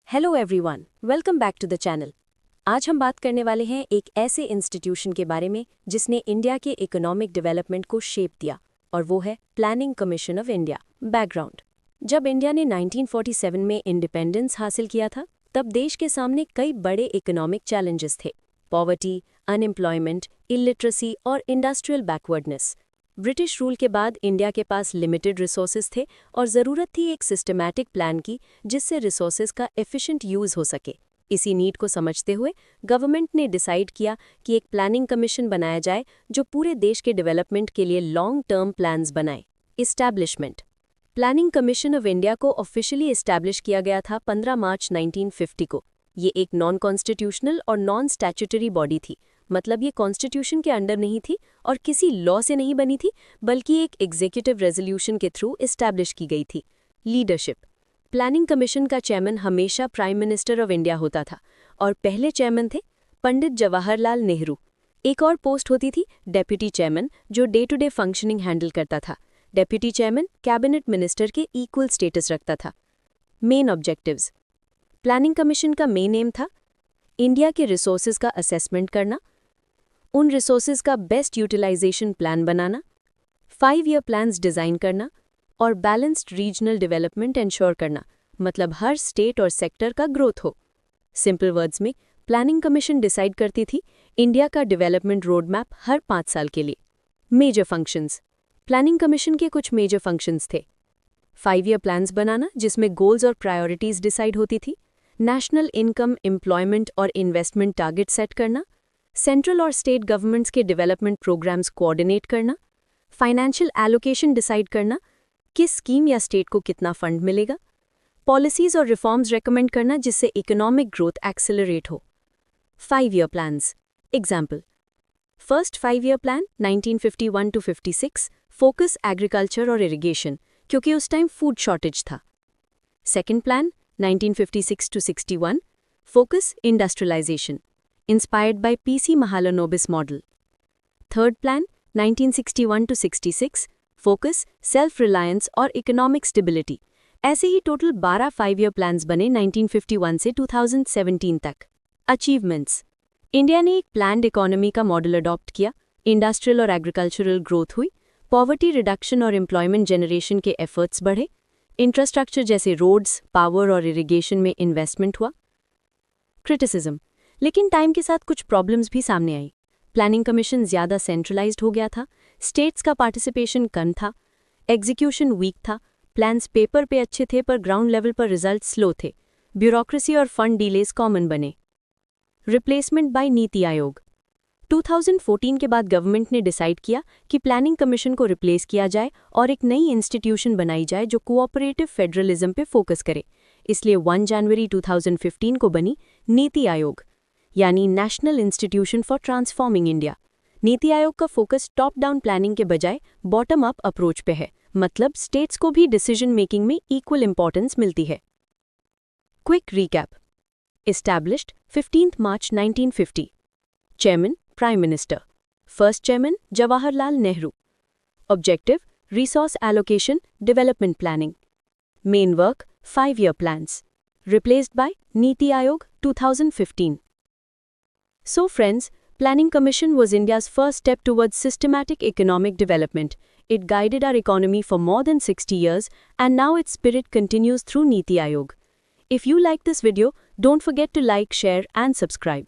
Hello everyone, welcome back to the channel. आज हम बात करने वाले हैं एक ऐसे इंस्टीट्यूशन के बारे में जिसने इंडिया के इकोनॉमिक डेवलपमेंट को शेप दिया, और वो है planning commission of India. Background: जब इंडिया ने 1947 में इंडिपेंडेंस हासिल किया था, तब देश के सामने कई बड़े इकोनॉमिक चैलेंजेस थे: पॉवर्टी, अनएम्प्लॉयमेंट, इलिटरेसी और इंडस्ट्रियल बैकवर्डनेस। ब्रिटिश रूल के बाद इंडिया के पास लिमिटेड रिसोर्सेज थे और ज़रूरत थी एक सिस्टमैटिक प्लान की जिससे रिसोर्सेज का एफिशिएंट यूज़ हो सके। इसी नीड को समझते हुए गवर्नमेंट ने डिसाइड किया कि एक प्लानिंग कमीशन बनाया जाए जो पूरे देश के डेवलपमेंट के लिए लॉन्ग टर्म प्लान्स बनाए। Establishment: planning commission of India को ऑफिशियली इस्टेब्लिश किया गया था 15 मार्च 1950 को। ये एक नॉन कॉन्स्टिट्यूशनल और नॉन स्टैट्यूटरी बॉडी थी, मतलब ये कॉन्स्टिट्यूशन के अंडर नहीं थी और किसी लॉ से नहीं बनी थी, बल्कि एक एग्जीक्यूटिव रेजोल्यूशन के थ्रू इस्टेब्लिश की गई थी। लीडरशिप: प्लानिंग कमीशन का चेयरमैन हमेशा प्राइम मिनिस्टर ऑफ इंडिया होता था और पहले चेयरमैन थे पंडित जवाहरलाल नेहरू। एक और पोस्ट होती थी डेप्यूटी चेयरमैन, जो day to day functioning handle करता था। डेप्यूटी चेयरमैन कैबिनेट मिनिस्टर के इक्वल स्टेटस रखता था। मेन ऑब्जेक्टिव्स: प्लानिंग कमीशन का मेन एम था इंडिया के रिसोर्सेज का असेसमेंट करना, उन रिसोर्सेज का बेस्ट यूटिलाइजेशन प्लान बनाना, 5 ईयर प्लान्स डिज़ाइन करना और बैलेंस्ड रीजनल डेवलपमेंट इंश्योर करना, मतलब हर स्टेट और सेक्टर का ग्रोथ हो। सिंपल वर्ड्स में, प्लानिंग कमीशन डिसाइड करती थी इंडिया का डेवलपमेंट रोड मैप हर 5 साल के लिए। मेजर फंक्शंस: प्लानिंग कमीशन के कुछ मेजर फंक्शंस थे: 5 ईयर प्लान्स बनाना जिसमें गोल्स और प्रायोरिटीज़ डिसाइड होती थी, नेशनल इनकम, एम्प्लॉयमेंट और इन्वेस्टमेंट टारगेट सेट करना, सेंट्रल और स्टेट गवर्नमेंट्स के डेवलपमेंट प्रोग्राम्स कोऑर्डिनेट करना, फाइनेंशियल एलोकेशन डिसाइड करना, किस स्कीम या स्टेट को कितना फंड मिलेगा, पॉलिसीज़ और रिफॉर्म्स रेकमेंड करना जिससे इकोनॉमिक ग्रोथ एक्सेलरेट हो। 5 year plans: example, first 5 year plan 1951 to 56, focus agriculture और इरिगेशन, क्योंकि उस टाइम फूड शॉर्टेज था। Second plan 1956 to 61, focus industrialisation, inspired by P.C. Mahalanobis model. Third plan, 1961 to 66, focus, self-reliance और economic stability. ऐसे ही total 12 5-year plans बने 1951 से 2017 तक। Achievements: India ने एक प्लान्ड इकोनॉमी का मॉडल अडॉप्ट किया, इंडस्ट्रियल और एग्रीकल्चरल ग्रोथ हुई, पॉवर्टी रिडक्शन और एम्प्लॉयमेंट जनरेशन के एफर्ट्स बढ़े, इंफ्रास्ट्रक्चर जैसे रोड्स, पावर और इरिगेशन में इन्वेस्टमेंट हुआ। क्रिटिसिज्म: लेकिन टाइम के साथ कुछ प्रॉब्लम्स भी सामने आई। प्लानिंग कमीशन ज़्यादा सेंट्रलाइज्ड हो गया था, स्टेट्स का पार्टिसिपेशन कम था, एग्जीक्यूशन वीक था, प्लान्स पेपर पे अच्छे थे पर ग्राउंड लेवल पर रिजल्ट स्लो थे, ब्यूरोक्रेसी और फंड डिलेज कॉमन बने। रिप्लेसमेंट बाय नीति आयोग: 2014 के बाद गवर्नमेंट ने डिसाइड किया कि प्लानिंग कमीशन को रिप्लेस किया जाए और एक नई इंस्टीट्यूशन बनाई जाए जो कोऑपरेटिव फेडरलिज्म पे फोकस करे। इसलिए 1 जनवरी 2015 को बनी नीति आयोग, यानी national institution for transforming India. NITI Aayog का फोकस टॉप डाउन प्लानिंग के बजाय बॉटम अप अप्रोच पे है, मतलब स्टेट्स को भी डिसीजन मेकिंग में इक्वल इंपॉर्टेंस मिलती है। Quick recap: established 15 March 1950, chairman prime minister, first chairman Jawaharlal Nehru, objective resource allocation, development planning, main work 5 year plans, replaced by NITI Aayog 2015। So friends, Planning Commission was India's first step towards systematic economic development. It guided our economy for more than 60 years, and now its spirit continues through Niti Aayog. If you like this video, don't forget to like, share and subscribe.